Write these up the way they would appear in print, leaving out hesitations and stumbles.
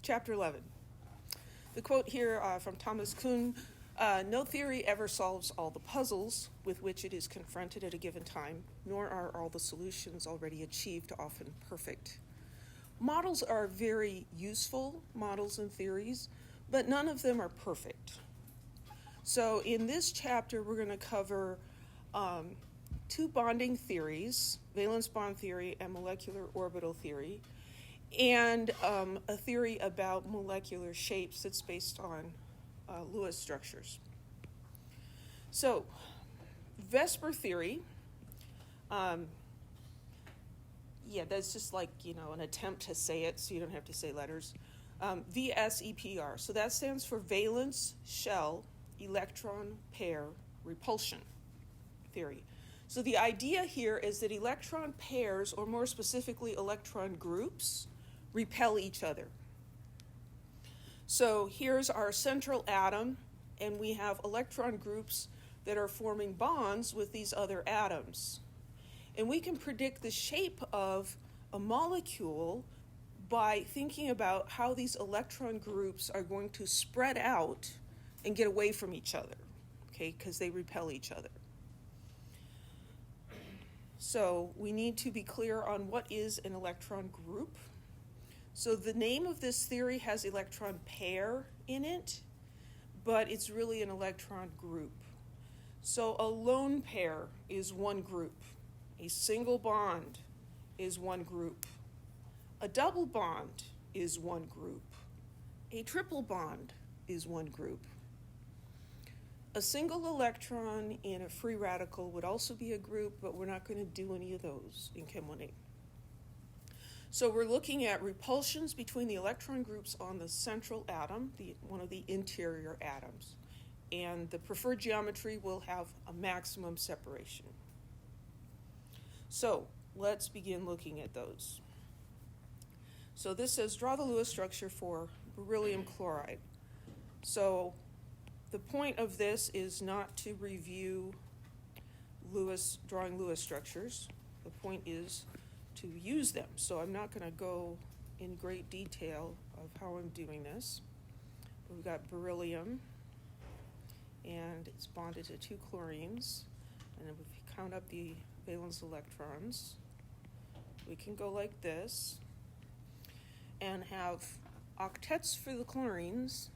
Chapter 11. The quote here from Thomas Kuhn, no theory ever solves all the puzzles with which it is confronted at a given time, nor are all the solutions already achieved often perfect. Models are very useful, models and theories, but none of them are perfect. So in this chapter, we're going to cover two bonding theories, valence bond theory and molecular orbital theory, and a theory about molecular shapes that's based on Lewis structures. So, VSPER theory, that's just like, an attempt to say it so you don't have to say letters. VSEPR, so that stands for valence shell electron pair repulsion theory. So the idea here is that electron pairs, or more specifically electron groups, repel each other. So here's our central atom, and we have electron groups that are forming bonds with these other atoms. And we can predict the shape of a molecule by thinking about how these electron groups are going to spread out and get away from each other, okay, because they repel each other. So we need to be clear on what is an electron group. So the name of this theory has electron pair in it, but it's really an electron group. So a lone pair is one group. A single bond is one group. A double bond is one group. A triple bond is one group. A single electron in a free radical would also be a group, but we're not going to do any of those in Chem 1A. So we're looking at repulsions between the electron groups on the central atom, one of the interior atoms. And the preferred geometry will have a maximum separation. So let's begin looking at those. So this says draw the Lewis structure for beryllium chloride. So the point of this is not to review drawing Lewis structures. The point is to use them. So I'm not going to go in great detail of how I'm doing this. We've got beryllium, and it's bonded to two chlorines. And then if we count up the valence electrons, we can go like this and have octets for the chlorines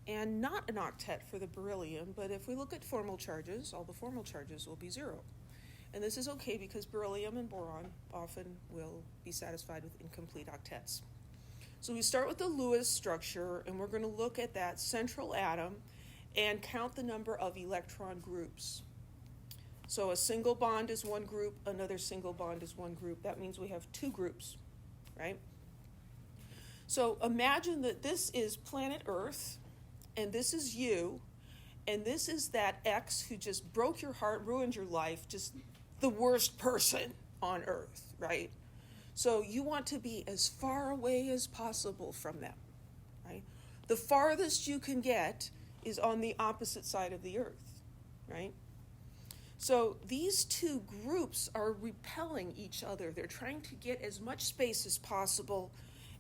and not an octet for the beryllium. But if we look at formal charges, all the formal charges will be 0. And this is okay because beryllium and boron often will be satisfied with incomplete octets. So we start with the Lewis structure, and we're going to look at that central atom and count the number of electron groups. So a single bond is one group, another single bond is one group. That means we have two groups, right? So imagine that this is planet Earth, and this is you, and this is that ex who just broke your heart, ruined your life, just the worst person on Earth, right? So you want to be as far away as possible from them, right? The farthest you can get is on the opposite side of the Earth, right? So these two groups are repelling each other. They're trying to get as much space as possible,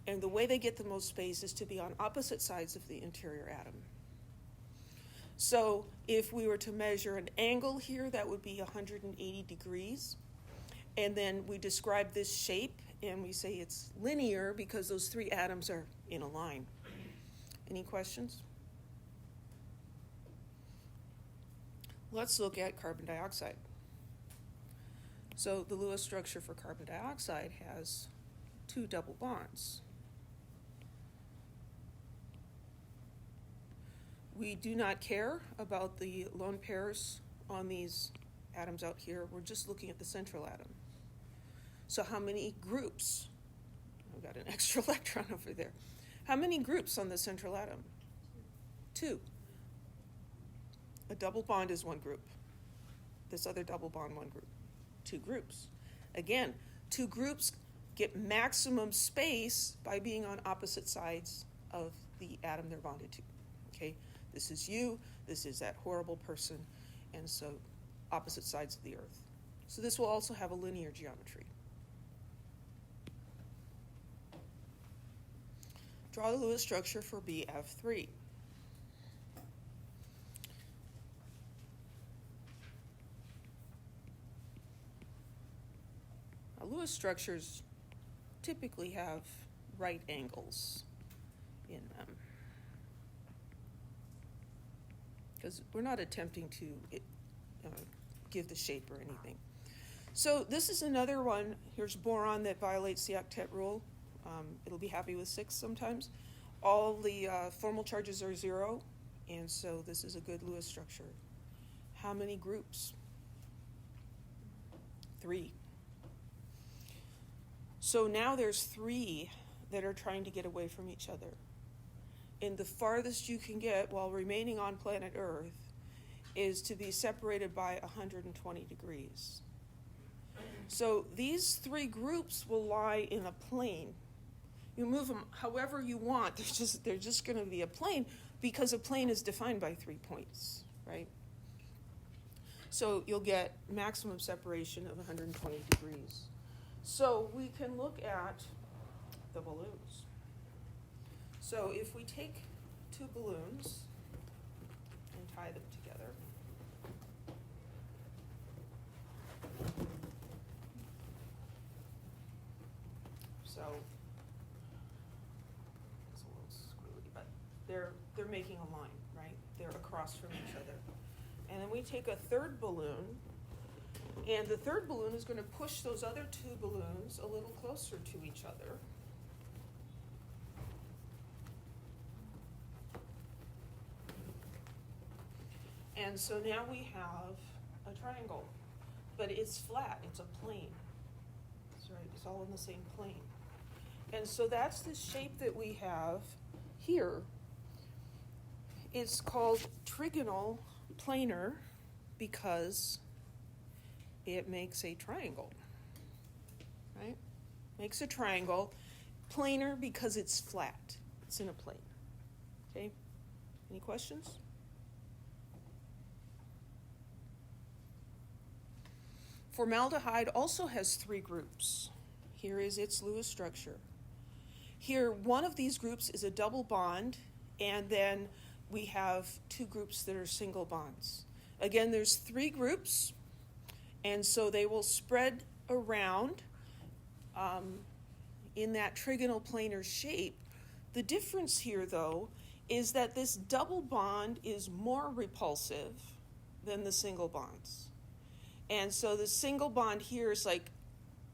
and the way they get the most space is to be on opposite sides of the interior atom. So if we were to measure an angle here, that would be 180 degrees. And then we describe this shape, and we say it's linear because those three atoms are in a line. Any questions? Let's look at carbon dioxide. So the Lewis structure for carbon dioxide has two double bonds. We do not care about the lone pairs on these atoms out here. We're just looking at the central atom. So how many groups? I've got an extra electron over there. How many groups on the central atom? 2. A double bond is one group. This other double bond, one group. 2 groups. Again, 2 groups get maximum space by being on opposite sides of the atom they're bonded to. Okay? This is you, this is that horrible person, and so opposite sides of the Earth. So this will also have a linear geometry. Draw the Lewis structure for BF3. Now, Lewis structures typically have right angles in them, because we're not attempting to give the shape or anything. So this is another one. Here's boron that violates the octet rule. It'll be happy with 6 sometimes. All the formal charges are 0, and so this is a good Lewis structure. How many groups? 3. So now there's 3 that are trying to get away from each other. And the farthest you can get while remaining on planet Earth is to be separated by 120 degrees. So these 3 groups will lie in a plane. You move them however you want. They're just going to be a plane, because a plane is defined by 3 points, right? So you'll get maximum separation of 120 degrees. So we can look at the balloons. So if we take 2 balloons and tie them together, so it's a little screwy, but they're making a line, right? They're across from each other. And then we take a 3rd balloon, and the 3rd balloon is going to push those other 2 balloons a little closer to each other. And so now we have a triangle, but it's flat, it's a plane. That's right, it's all in the same plane. And so that's the shape that we have here. It's called trigonal planar because it makes a triangle, right? Makes a triangle. Planar because it's flat. It's in a plane. Okay? Any questions? Formaldehyde also has 3 groups. Here is its Lewis structure. Here, one of these groups is a double bond, and then we have 2 groups that are single bonds. Again, there's 3 groups, and so they will spread around in that trigonal planar shape. The difference here, though, is that this double bond is more repulsive than the single bonds. And so the single bond here is like,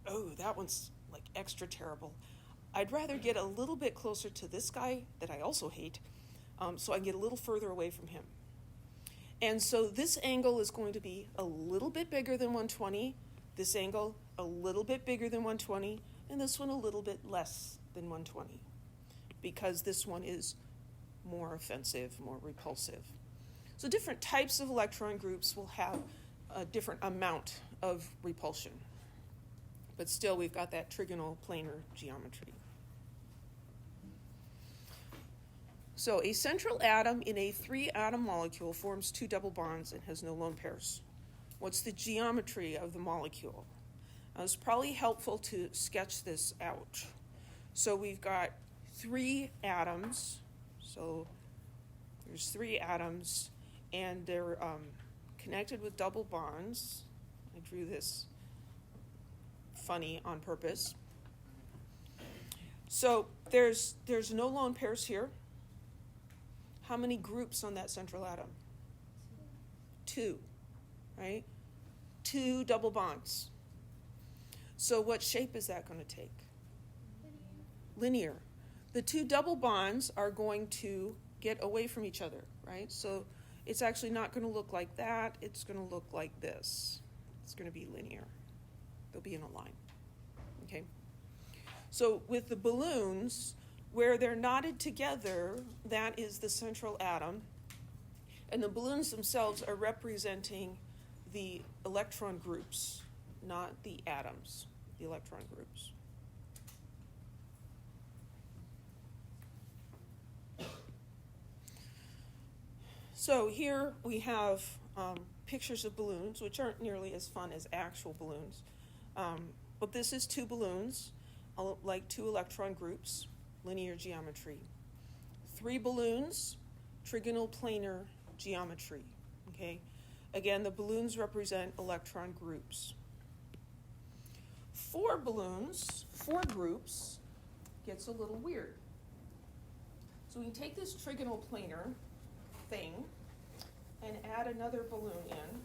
oh, that one's like extra terrible. I'd rather get a little bit closer to this guy that I also hate, so I can get a little further away from him. And so this angle is going to be a little bit bigger than 120, this angle a little bit bigger than 120, and this one a little bit less than 120, because this one is more offensive, more repulsive. So different types of electron groups will have a different amount of repulsion. But still, we've got that trigonal planar geometry. So a central atom in a 3-atom molecule forms 2 double bonds and has no lone pairs. What's the geometry of the molecule? It's probably helpful to sketch this out. So we've got 3 atoms. So there's 3 atoms, and they're connected with double bonds. I drew this funny on purpose. So there's no lone pairs here. How many groups on that central atom? 2, right? 2 double bonds. So what shape is that going to take? Linear. The 2 double bonds are going to get away from each other, right? So it's actually not going to look like that. It's going to look like this. It's going to be linear. They'll be in a line. Okay? So with the balloons, where they're knotted together, that is the central atom. And the balloons themselves are representing the electron groups, not the atoms, the electron groups. So here we have pictures of balloons, which aren't nearly as fun as actual balloons. But this is 2 balloons, like 2 electron groups. linear geometry. 3 balloons, trigonal planar geometry, okay? Again, the balloons represent electron groups. 4 balloons, 4 groups, gets a little weird. So we can take this trigonal planar thing and add another balloon in.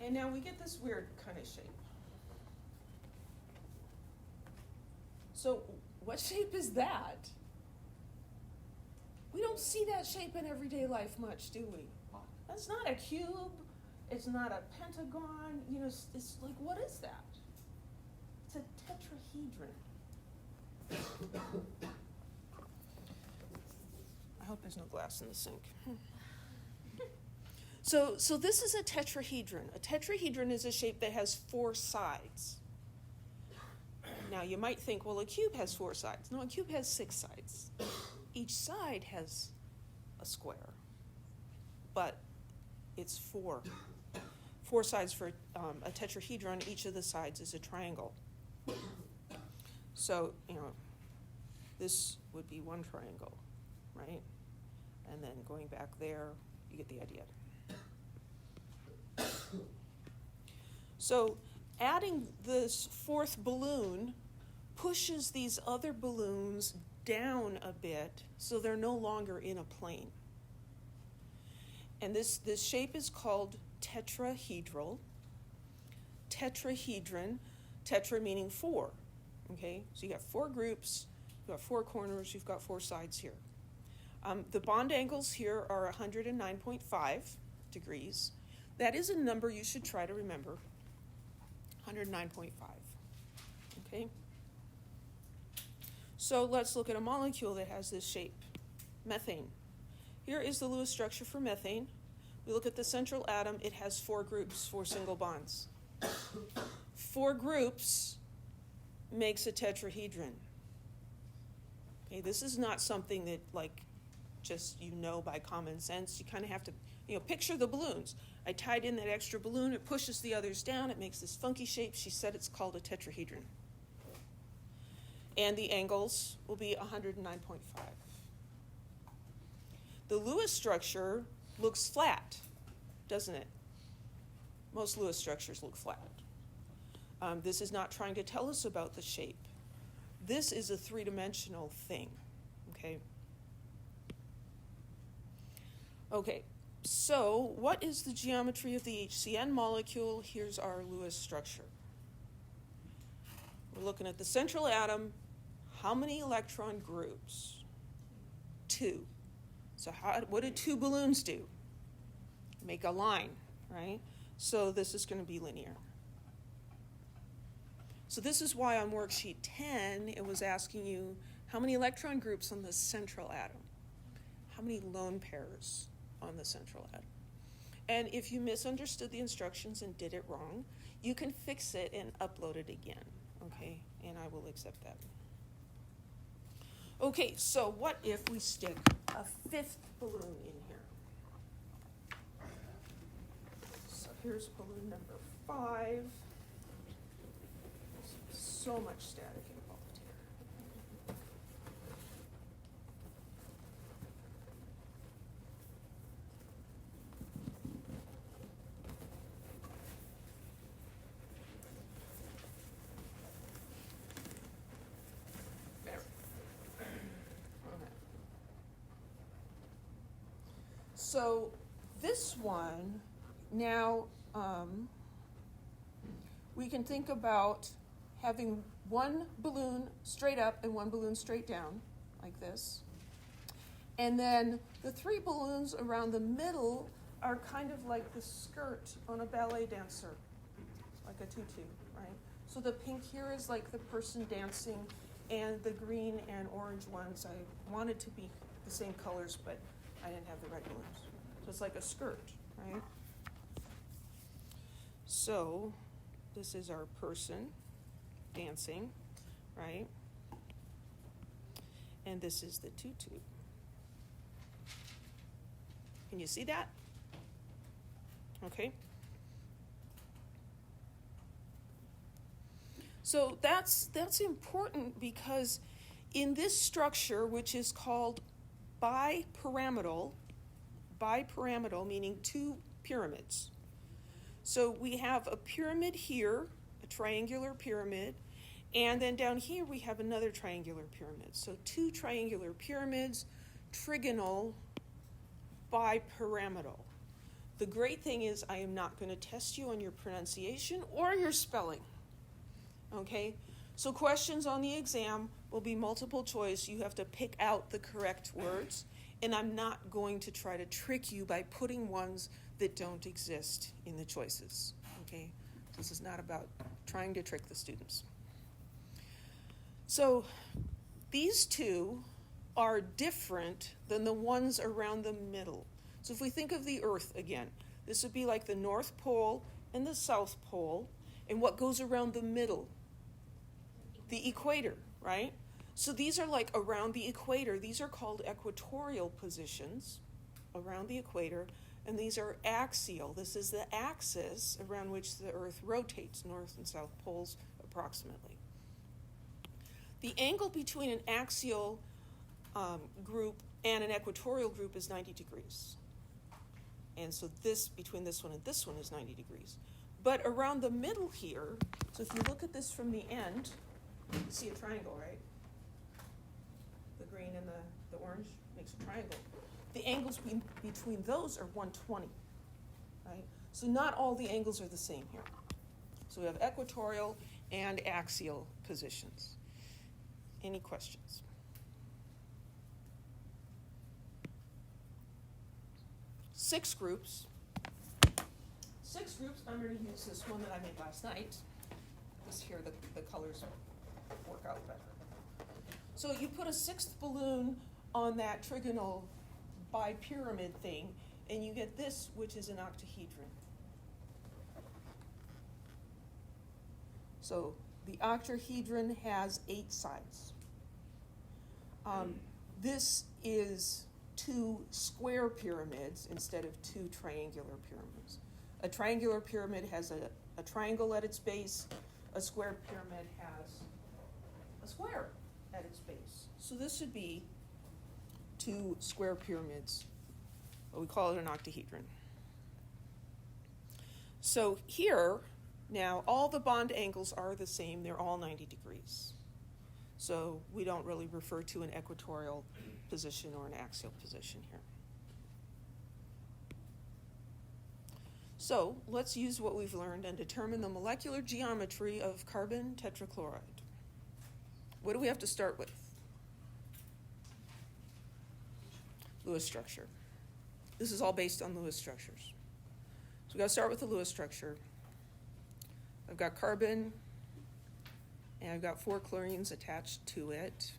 And now we get this weird kind of shape. So what shape is that? We don't see that shape in everyday life much, do we? That's not a cube. It's not a pentagon. You know, it's like, what is that? It's a tetrahedron. I hope there's no glass in the sink. So this is a tetrahedron. A tetrahedron is a shape that has 4 sides. Now you might think, well, a cube has 4 sides. No, a cube has 6 sides. Each side has a square, but it's 4. 4 sides for a tetrahedron. Each of the sides is a triangle. So, you know, this would be one triangle, right? And then going back there, you get the idea. So adding this 4th balloon pushes these other balloons down a bit so they're no longer in a plane. And this shape is called tetrahedral. Tetrahedron, tetra meaning 4. Okay, so you got 4 groups, you've got 4 corners, you've got 4 sides here. The bond angles here are 109.5 degrees. That is a number you should try to remember. 109.5. Okay? So let's look at a molecule that has this shape. Methane. Here is the Lewis structure for methane. We look at the central atom. It has 4 groups, 4 single bonds. 4 groups makes a tetrahedron. Okay, this is not something that, like, just you know by common sense. You kind of have to, you know, picture the balloons. I tied in that extra balloon. It pushes the others down. It makes this funky shape. She said it's called a tetrahedron. And the angles will be 109.5. The Lewis structure looks flat, doesn't it? Most Lewis structures look flat. This is not trying to tell us about the shape. This is a 3-dimensional thing, okay? Okay, so what is the geometry of the HCN molecule? Here's our Lewis structure. We're looking at the central atom. How many electron groups? 2. So what do 2 balloons do? Make a line, right? So this is going to be linear. So this is why on worksheet 10, it was asking you how many electron groups on the central atom? How many lone pairs on the central atom? And if you misunderstood the instructions and did it wrong, you can fix it and upload it again, okay? And I will accept that. Okay, so what if we stick a 5th balloon in here? So here's balloon number 5. So much static involved here. There. Okay. So this one, now we can think about having 1 balloon straight up and 1 balloon straight down, like this. And then the 3 balloons around the middle are kind of like the skirt on a ballet dancer, like a tutu, right? So the pink here is like the person dancing, and the green and orange ones, I wanted to be the same colors, but I didn't have the right balloons. So it's like a skirt, right? So this is our person dancing, right? And this is the tutu. Can you see that? okay? So that's important because in this structure, which is called bipyramidal meaning two pyramids. So we have a pyramid here, a triangular pyramid, and then down here we have another triangular pyramid. So two triangular pyramids, trigonal, bipyramidal. The great thing is I am not going to test you on your pronunciation or your spelling. Okay? So questions on the exam will be multiple choice. You have to pick out the correct words. And I'm not going to try to trick you by putting ones that don't exist in the choices. Okay? This is not about trying to trick the students. So these two are different than the ones around the middle. So if we think of the Earth again, this would be like the North Pole and the South Pole, and what goes around the middle? The equator, right? So these are like around the equator. These are called equatorial positions around the equator, and these are axial. This is the axis around which the Earth rotates, north and south poles approximately. The angle between an axial group and an equatorial group is 90 degrees. And so this, between this one and this one, is 90 degrees. But around the middle here, so if you look at this from the end, you see a triangle, right? The green and the orange makes a triangle. The angles between those are 120, right? So not all the angles are the same here. So we have equatorial and axial positions. Any questions? Six groups. I'm going to use this one that I made last night. This here, the colors work out better. So you put a sixth balloon on that trigonal bipyramid thing, and you get this, which is an octahedron. So the octahedron has 8 sides. This is 2 square pyramids instead of 2 triangular pyramids. A triangular pyramid has a triangle at its base. A square pyramid has a square at its base. So this would be 2 square pyramids. But we call it an octahedron. So here, now all the bond angles are the same. They're all 90 degrees. So we don't really refer to an equatorial position or an axial position here. So let's use what we've learned and determine the molecular geometry of carbon tetrachloride. What do we have to start with? Lewis structure. This is all based on Lewis structures. So we've got to start with the Lewis structure. I've got carbon, and I've got 4 chlorines attached to it.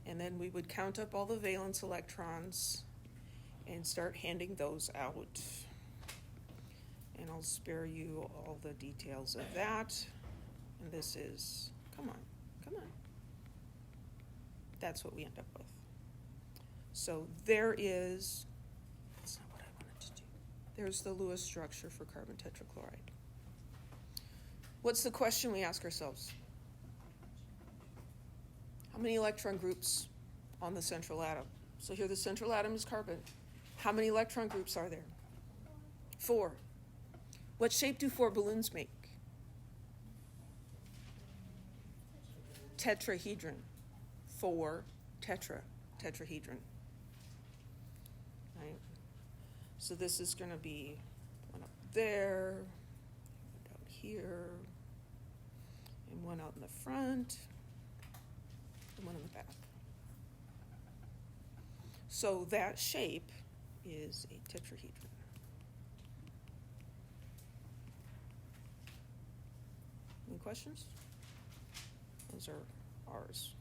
And then we would count up all the valence electrons and start handing those out. And I'll spare you all the details of that. And this is, come on. That's what we end up with. So there is, that's not what I wanted to do. There's the Lewis structure for carbon tetrachloride. What's the question we ask ourselves? How many electron groups on the central atom? So here the central atom is carbon. How many electron groups are there? 4. What shape do 4 balloons make? Tetrahedron. 4 tetrahedron. Right? So this is going to be one up there, one down here, and one out in the front, and one in the back. So that shape is a tetrahedron. Any questions? Those are ours.